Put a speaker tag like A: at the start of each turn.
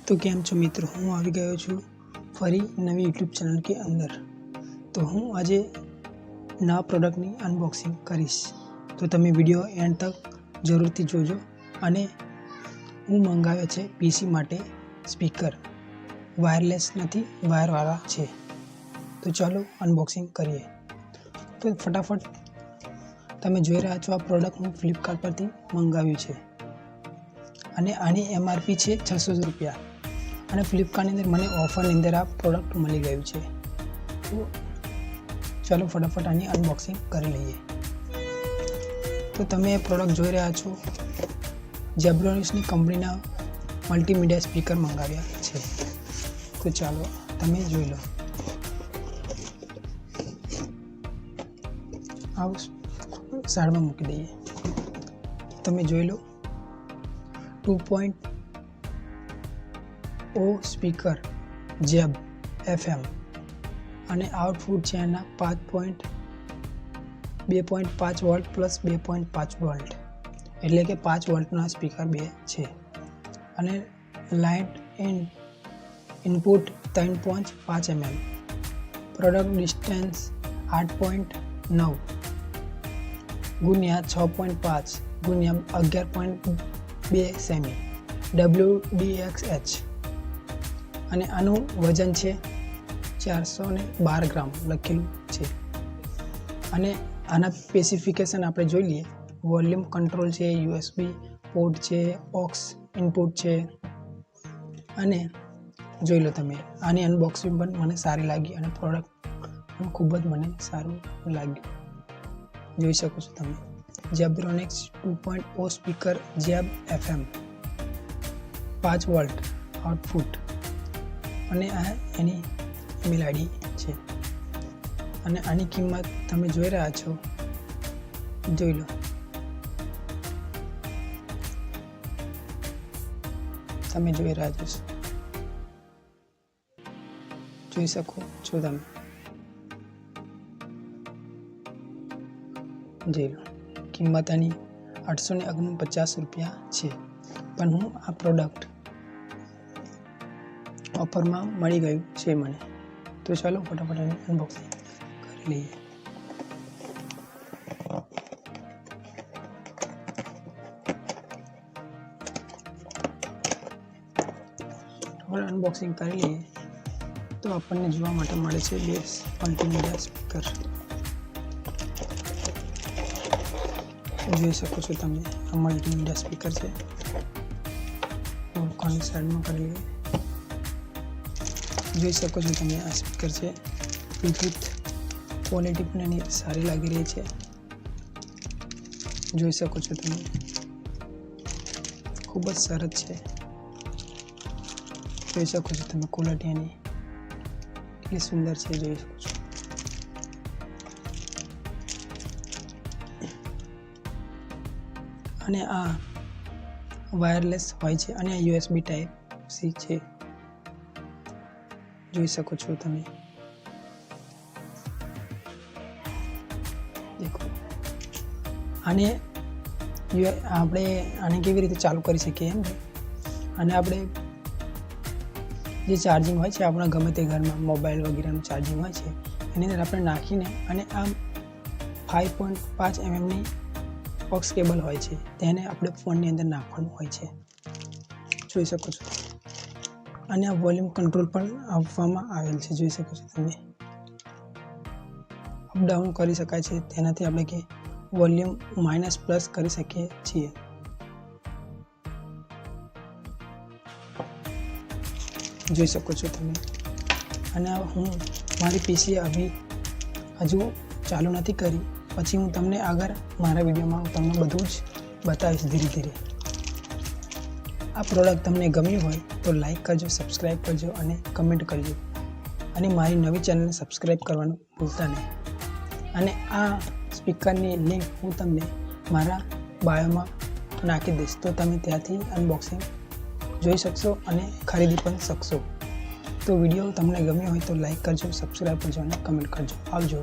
A: तो કેમ છો મિત્રો, હું આવી ગયો છું ફરી નવી યુટ્યુબ ચેનલ કે અંદર। તો હું આજે નવા પ્રોડક્ટની અનબોક્સિંગ કરીશ, તો તમે વિડીયો એન્ડ તક જરૂરથી જોજો। અને હું મંગાવ્યો છે પીસી માટે સ્પીકર, વાયરલેસ નથી, વાયરવાળા છે। તો ચાલો અનબોક્સિંગ કરીએ। તો ફટાફટ તમે જોઈ રહ્યા છો, આ પ્રોડક્ટ હું ફ્લિપકાર્ટ પરથી મંગાવ્યું છે અને આની એમઆરપી છે 600 રૂપિયા અને ફ્લિપકાર્ટની અંદર મને ઓફરની અંદર આ પ્રોડક્ટ મળી ગયું છે। તો ચાલો ફટાફટ આની અનબોક્સિંગ કરી લઈએ। તો તમે એ પ્રોડક્ટ જોઈ રહ્યા છો, જેબ્રોનિક્સની કંપનીના મલ્ટીમીડિયા સ્પીકર મંગાવ્યા છે। તો ચાલો તમે જોઈ લો। આવ સાઈડમાં મૂકી દઈએ। તમે જોઈ લો, 2.0 સ્પીકર જેબ FM અને આઉટપુટ છે એના 2.5 વોલ્ટ પ્લસ 2.5 વોલ્ટ, એટલે કે 5 વોલ્ટના સ્પીકર બે છે અને light input 3.5 mm, product distance 8.9 ગુણ્યા 6.5 ગુણ્યા 11.2 સેમી WDXH અને આનું વજન છે 412 ગ્રામ લખેલું છે। અને આના સ્પેસિફિકેશન આપણે જોઈ લઈએ। વોલ્યુમ કંટ્રોલ છે, USB પોર્ટ છે, ઓક્સ ઇનપુટ છે અને જોઈ લો તમે। આની અનબોક્સિંગ પણ મને સારી લાગી અને પ્રોડક્ટ પણ ખૂબ જ મને સારું લાગ્યું, જોઈ શકો છો તમે। જેબ્રોનિક્સ 2.0 speaker jab FM 5 volt output અને આ એની ઈમેલ આઈડી છે અને આની કિંમત તમે જોઈ રહ્યા છો, જોઈ લો। તમે જોઈ રહ્યા છો, જોઈ શકો છો તમે, જોઈ લો। કિંમત આની 849 રૂપિયા છે, પણ હું આ પ્રોડક્ટ ઓફરમાં મળી ગયું છે મને। તો ચાલો ફટાફટ આની અનબોક્સિંગ કરી લઈએ। અનબોક્સિંગ કરી લઈએ તો આપણને જોવા માટે મળે છે બે મલ્ટીમીડિયા સ્પીકર, જોઈ શકો છો તમે। આ મલ્ટીમીડિયા સ્પીકર છે, કોની સાઈડમાં કરી લઈએ। જોઈ શકો છો તમે, આ સ્પીકર છે, બ્લૂટૂથ ક્વોલિટી પણ એની સારી લાગી રહી છે, જોઈ શકો છો તમે, ખૂબ જ સરસ છે, જોઈ શકો છો તમે। ક્વોલિટી એની કેટલી સુંદર છે, જોઈ શકો છો। અને આ વાયરલેસ હોય છે અને આ USB ટાઈપ સી છે, જોઈ શકો છો તમે। દેખો, આને આપણે આને કેવી રીતે ચાલુ કરી શકીએ એમ, અને આપણે જે ચાર્જિંગ હોય છે આપણા ગમે તે ઘરમાં મોબાઈલ વગેરેનું ચાર્જિંગ હોય છે, એની અંદર આપણે નાખીને અને આ 5.5 mmની ઓક્સ કેબલ હોય છે, તેને આપણે ફોનની અંદર નાખવાનું હોય છે, જોઈ શકો છો। અને આ વોલ્યુમ કંટ્રોલ પણ આપવામાં આવેલ છે, જોઈ શકો છો તમે। અપ ડાઉન કરી શકાય છે, તેનાથી આપણે કે વોલ્યુમ માઇનસ પ્લસ કરી શકીએ છીએ। જોઈ શકો છો તમે। અને હું મારી પીસી હજુ ચાલુ નથી કરી, પછી હું તમને આગળ મારા વિડીયોમાં હું તમને બધું જ બતાવીશ ધીરે ધીરે। આ પ્રોડક્ટ તમને ગમ્યું હોય તો લાઈક કરજો, સબસ્ક્રાઈબ કરજો અને કમેન્ટ કરજો, અને મારી નવી ચેનલને સબસ્ક્રાઈબ કરવાનું ભૂલતા નહીં। અને આ સ્પીકરની લિંક હું તમને મારા બાયોમાં નાખી દઈશ, તો તમે ત્યાંથી અનબોક્સિંગ જોઈ શકશો અને ખરીદી પણ શકશો। તો વિડીયો તમને ગમ્યો હોય તો લાઈક કરજો, સબસ્ક્રાઈબ કરજો અને કમેન્ટ કરજો। આવજો।